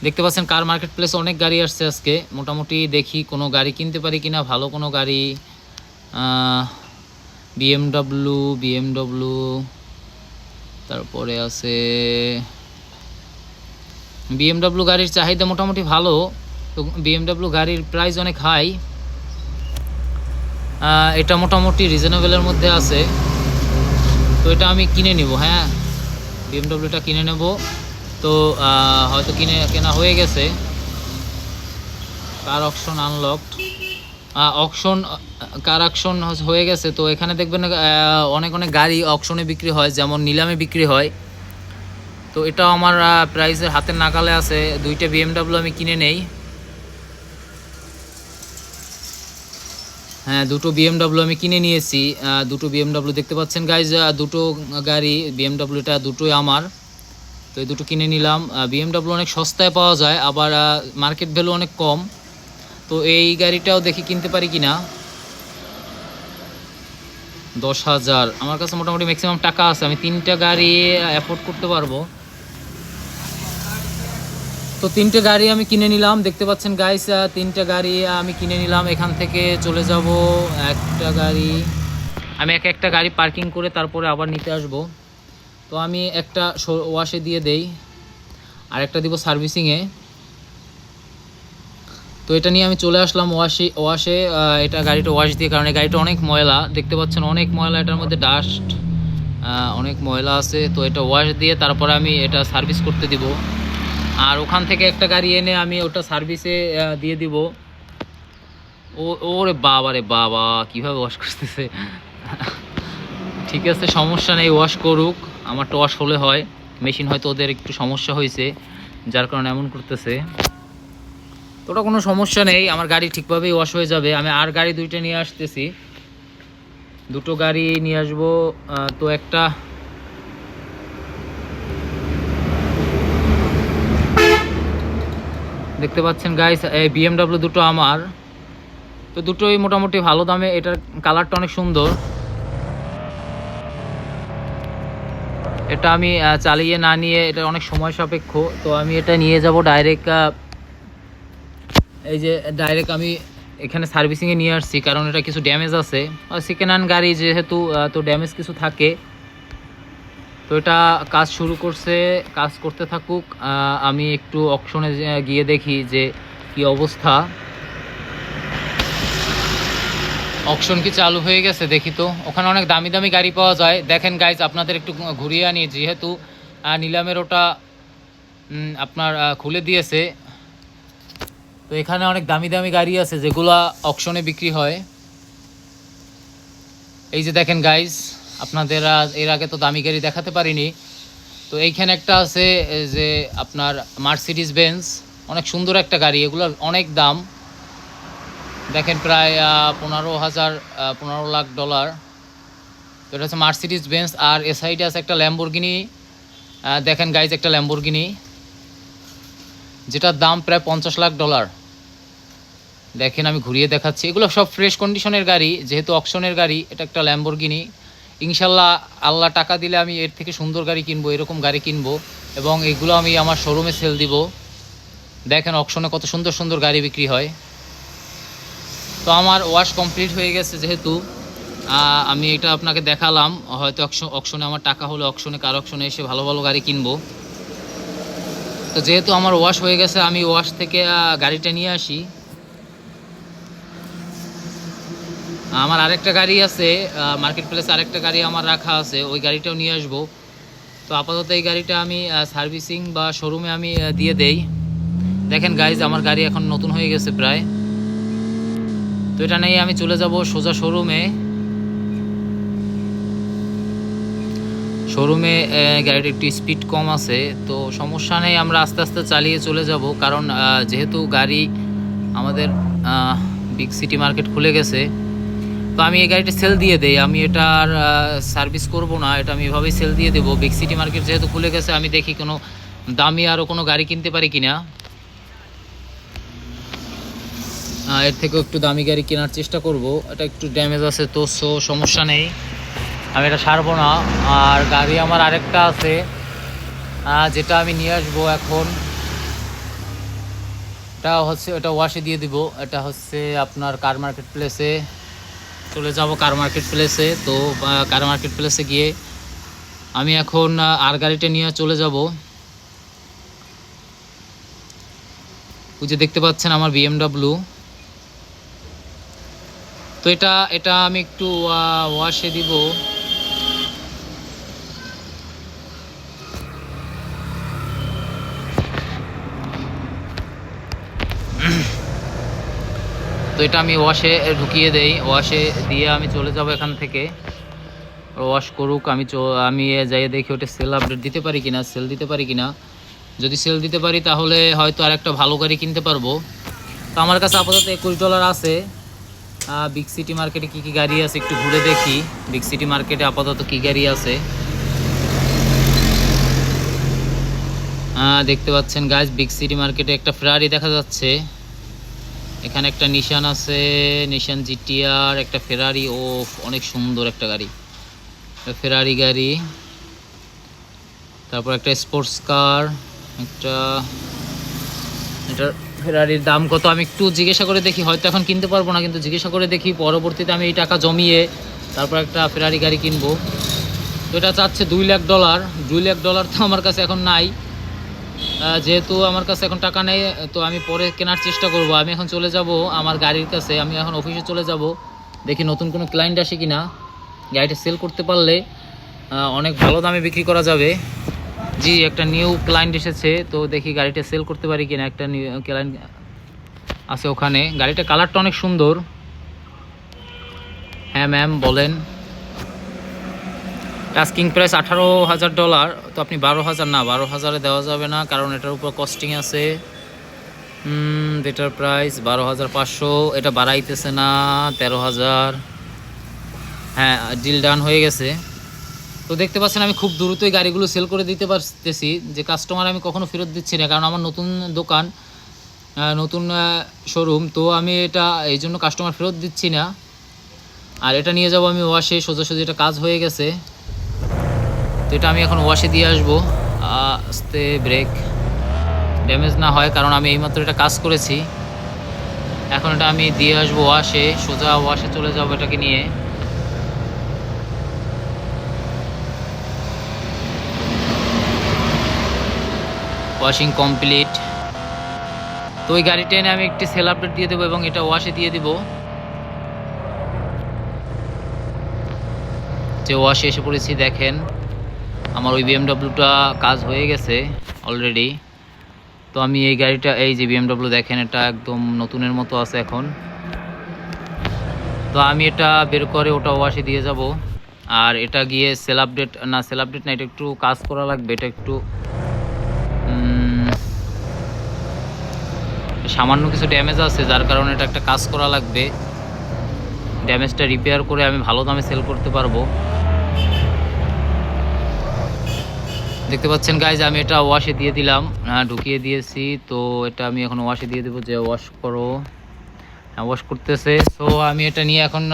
দেখতে পাচ্ছেন কার মার্কেট প্লেসে অনেক গাড়ি আসছে আজকে। মোটামুটি দেখি কোনো গাড়ি কিনতে পারি কিনা, ভালো কোনো গাড়ি। বিএমডব্লিউ, তারপরে আছে বিএমডব্লিউ গাড়ির চাহিদা মোটামুটি ভালো। তো বিএমডব্লিউ গাড়ির প্রাইস অনেক হাই, এটা মোটামুটি রিজনেবলের মধ্যে আছে। তো এটা আমি কিনে নিব। হ্যাঁ, বিএমডব্লিউটা কিনে নেব। তো হয়তো কেনা হয়ে গেছে। কার অকশন আনলকড, অকশন কার অকশন হয়ে গেছে। তো এখানে দেখবেন অনেক অনেক গাড়ি অকশনে বিক্রি হয়, যেমন নিলামে বিক্রি হয়। তো এটা আমার প্রাইসের হাতের নাগালে আছে। দুইটা বিএমডব্লিউ আমি কিনে নেই। হ্যাঁ, দুটো বিএমডব্লিউ আমি কিনে নিয়েছি। দুটো বিএমডব্লিউ দেখতে পাচ্ছেন গাইজ, দুটো গাড়ি বিএমডব্লিউটা দুটোই আমার। তো এই দুটো কিনে নিলাম। বিএমডব্লিউ অনেক সস্তায় পাওয়া যায়, আবার মার্কেট ভ্যালু অনেক কম। তো এই গাড়িটাও দেখি কিনতে পারি কিনা। 10,000 আমার কাছে মোটামুটি ম্যাক্সিমাম টাকা আছে, আমি 3টা গাড়ি অ্যাফোর্ড করতে পারবো। তো 3টে গাড়ি আমি কিনে নিলাম। দেখতে পাচ্ছেন গাইস, 3টে গাড়ি আমি কিনে নিলাম। এখান থেকে চলে যাব একটা গাড়ি, আমি একটা গাড়ি পার্কিং করে তারপরে আবার নিতে আসব। তো আমি একটা ওয়াশে দিয়ে দেই, আর একটা দিব সার্ভিসিংয়ে। তো এটা নিয়ে আমি চলে আসলাম ওয়াশে। এটা গাড়িটা ওয়াশ দিয়ে, কারণ এই গাড়িটা অনেক ময়লা। দেখতে পাচ্ছেন অনেক ময়লা, এটার মধ্যে ডাস্ট অনেক ময়লা আছে। তো এটা ওয়াশ দিয়ে তারপরে আমি এটা সার্ভিস করতে দিব। আর ওখান থেকে একটা গাড়ি এনে আমি ওটা সার্ভিসে দিয়ে দিব। ওরে বাবা রে বাবা, কীভাবে ওয়াশ করতেছে! ঠিক আছে, সমস্যা নেই, ওয়াশ করুক। আমারটা ওয়াশ হলে হয়, মেশিন হয়তো ওদের একটু সমস্যা হয়েছে, যার কারণে এমন করতেছে। তো ওটা কোনো সমস্যা নেই, আমার গাড়ি ঠিকভাবেই ওয়াশ হয়ে যাবে। আমি আর গাড়ি 2টা নিয়ে আসতেছি, 2টো গাড়ি নিয়ে আসবো। তো একটা দেখতে পাচ্ছেন গাইস, এই বিএমডব্লিউ দুটো আমার। তো দুটোই মোটামুটি ভালো দামে। এটার কালারটা অনেক সুন্দর। এটা আমি চালিয়ে না নিয়ে, এটা অনেক সময় সাপেক্ষ। তো আমি এটা নিয়ে যাব ডাইরেক্ট, এই যে ডাইরেক্ট আমি এখানে সার্ভিসিংয়ে নিয়ে আসছি, কারণ এটা কিছু ড্যামেজ আছে। সেকেন্ড হ্যান্ড গাড়ি যেহেতু, তো ড্যামেজ কিছু থাকে। তো এটা কাজ শুরু করছে, কাজ করতে থাকুক। আমি একটু অকশনে গিয়ে দেখি যে কি অবস্থা। অকশন কি চালু হয়ে গেছে দেখি তো। ওখানে অনেক দামি দামি গাড়ি পাওয়া যায়। দেখেন গাইজ, আপনাদের একটু ঘুরিয়ে আনি, যেহেতু নিলামের ওটা আপনার খুলে দিয়েছে। তো এখানে অনেক দামি দামি গাড়ি আছে যেগুলা অকশনে বিক্রি হয়। এই যে দেখেন গাইজ, আপনাদের এর আগে তো দামি গাড়ি দেখাতে পারিনি। তো এইখানে একটা আছে যে আপনার মার্সিডিজ বেঞ্জ, অনেক সুন্দর একটা গাড়ি। এগুলোর অনেক দাম, দেখেন প্রায় 15 লাখ ডলার। তো এটা হচ্ছে মার্সিডিজ বেঞ্জ। আর এ সাইডে আছে একটা ল্যাম্বরগিনি। দেখেন গাইজ, একটা ল্যাম্বরগিনি, যেটার দাম প্রায় 50 লাখ ডলার। দেখেন আমি ঘুরিয়ে দেখাচ্ছি, এগুলো সব ফ্রেশ কন্ডিশনের গাড়ি, যেহেতু অকশনের গাড়ি। এটা একটা ল্যাম্বরগিনি। ইনশাল্লাহ আল্লাহ টাকা দিলে আমি এর থেকে সুন্দর গাড়ি কিনবো, এরকম গাড়ি কিনবো, এবং এগুলো আমি আমার শোরুমে সেল দিব। দেখেন অকশনে কত সুন্দর সুন্দর গাড়ি বিক্রি হয়। তো আমার ওয়াশ কমপ্লিট হয়ে গেছে, যেহেতু আমি এটা আপনাকে দেখালাম। হয়তো অকশনে আমার টাকা হলে কার অকশনে এসে ভালো ভালো গাড়ি কিনবো। তো যেহেতু আমার ওয়াশ হয়ে গেছে, আমি ওয়াশ থেকে গাড়িটা নিয়ে আসি। আমার আরেকটা গাড়ি আছে মার্কেট প্লেসে, আরেকটা গাড়ি আমার রাখা আছে, ওই গাড়িটাও নিয়ে আসবো। তো আপাতত এই গাড়িটা আমি সার্ভিসিং বা শোরুমে আমি দিয়ে দেই। দেখেন গাইজ, আমার গাড়ি এখন নতুন হয়ে গেছে প্রায়। তো এটা নিয়ে আমি চলে যাব সোজা শোরুমে। গাড়ির একটু স্পিড কম আছে, তো সমস্যা নেই, আমরা আস্তে আস্তে চালিয়ে চলে যাব। কারণ যেহেতু গাড়ি আমাদের বিগ সিটি মার্কেট খুলে গেছে, তো আমি এই গাড়িটা সেল দিয়ে দেই। আমি এটা আর সার্ভিস করব না, এটা আমি এভাবেই সেল দিয়ে দেবো। বিগ সিটি মার্কেট যেহেতু খুলে গেছে, আমি দেখি কোনো দামি আরও কোনো গাড়ি কিনতে পারি কিনা। এর থেকেও একটু দামি গাড়ি কেনার চেষ্টা করব। এটা একটু ড্যামেজ আছে, তো সমস্যা নেই, আমি এটা সারবো না। আর গাড়ি আমার আরেকটা আছে, যেটা আমি নিয়ে আসবো এখন। এটা ওয়াশে দিয়ে দিব। এটা হচ্ছে আপনার কার মার্কেট প্লেসে চলে যাব। কার মার্কেট প্লেসে তো কার মার্কেট প্লেসে গিয়ে আমি এখন আর গাড়িটা নিয়ে চলে যাব। ওই যে দেখতে পাচ্ছেন আমার BMW। তো এটা আমি একটু ওয়াশে দিব। তো এটা আমি ওয়াশে ঢুকিয়ে দেই। ওয়াশে দিয়ে আমি চলে যাব এখান থেকে। ওয়াশ করুক, আমি যাই দেখি ওটা সেল আপডেট দিতে পারি কিনা, সেল দিতে পারি কিনা। যদি সেল দিতে পারি তাহলে হয়তো আর একটা ভালো গাড়ি কিনতে পারবো। তো আমার কাছে আপাতত $21 আছে। বিগ সিটি মার্কেটে কী কী গাড়ি আছে একটু ঘুরে দেখি। বিগ সিটি মার্কেটে আপাতত কী গাড়ি আছে দেখতে পাচ্ছেন গাইজ, বিগ সিটি মার্কেটে একটা ফেরারি দেখা যাচ্ছে। এখানে একটা নিশান আছে, নিশান জিটিআর, একটা ফেরারি। ও অনেক সুন্দর একটা গাড়ি, ফেরারি গাড়ি। তারপর একটা স্পোর্টস কার, এটা ফেরারির দাম কত আমি একটু জিজ্ঞাসা করে দেখি। হয়তো এখন কিনতে পারবো না, কিন্তু জিজ্ঞাসা করে দেখি। পরবর্তীতে আমি এই টাকা জমিয়ে তারপর একটা ফেরারি গাড়ি কিনবো। তো এটা চাচ্ছে $2 লাখ। $2 লাখ তো আমার কাছে এখন নাই। যেহেতু আমার কাছে এখন টাকা নেই, তো আমি পরে কেনার চেষ্টা করব। আমি এখন চলে যাব আমার গাড়ির কাছে। আমি এখন অফিসে চলে যাব, দেখি নতুন কোনো ক্লায়েন্ট আসে কিনা। গাড়িটা সেল করতে পারলে অনেক ভালো দামে বিক্রি করা যাবে। জি, একটা নিউ ক্লায়েন্ট এসেছে, তো দেখি গাড়িটা সেল করতে পারি কিনা। একটা নিউ ক্লায়েন্ট আছে ওখানে। গাড়িটা কালারটা অনেক সুন্দর। হ্যাঁ ম্যাম বলেন। Asking price $18,000। তো আপনি 12,000 না, 12,000-এ দেওয়া যাবে না, কারণ এটার উপর কস্টিং আছে। এটার প্রাইস 12,500। এটা বাড়াইতেছে না, 13,000। হ্যাঁ, ডিল ডান হয়ে গেছে। তো দেখতে পাচ্ছেন আমি খুব দ্রুতই গাড়িগুলো সেল করে দিতে পারতেছি। যে কাস্টমার আমি কখনো ফেরত দিচ্ছি না, কারণ আমার নতুন দোকান, নতুন শোরুম। তো আমি এটা এই জন্য কাস্টমার ফেরত দিচ্ছি না। আর এটা নিয়ে যাব আমি ওয়াশে, সোজাসুজি এটা কাজ হয়ে গেছে। তো এটা আমি এখন ওয়াশে দিয়ে আসবো। আস্তে ব্রেক, ড্যামেজ না হয়, কারণ আমি এইমাত্র এটা কাজ করেছি। এখন এটা আমি দিয়ে আসবো ওয়াশে, সোজা ওয়াশে চলে যাবো এটাকে নিয়ে। Washing complete. তো ওই গাড়িটা এনে আমি একটি সেল আপডেট দিয়ে দেবো এবং এটা ওয়াশে দিয়ে দিব। যে ওয়াশে এসে পড়েছি, দেখেন আমার ওই BMWটা কাজ হয়ে গেছে অলরেডি। তো আমি এই গাড়িটা, এই যে BMW দেখেন, এটা একদম নতুনের মতো আছে এখন। তো আমি এটা বের করে ওটা ওয়াশে দিয়ে যাব। আর এটা গিয়ে সেল আপডেট না, সেল আপডেট না, এটা একটু কাজ করা লাগবে। এটা একটু সামান্য কিছু ড্যামেজ আছে, যার কারণে এটা একটা কাজ করা লাগবে। ড্যামেজটা রিপেয়ার করে আমি ভালো দামে সেল করতে পারবো। দেখতে পাচ্ছেন গাইজ, আমি এটা ওয়াশে দিয়ে দিলাম, ঢুকিয়ে দিয়েছি। তো এটা আমি এখন ওয়াশে দিয়ে দেবো, যে ওয়াশ করো। ওয়াশ করতেছে। সো আমি এটা নিয়ে এখন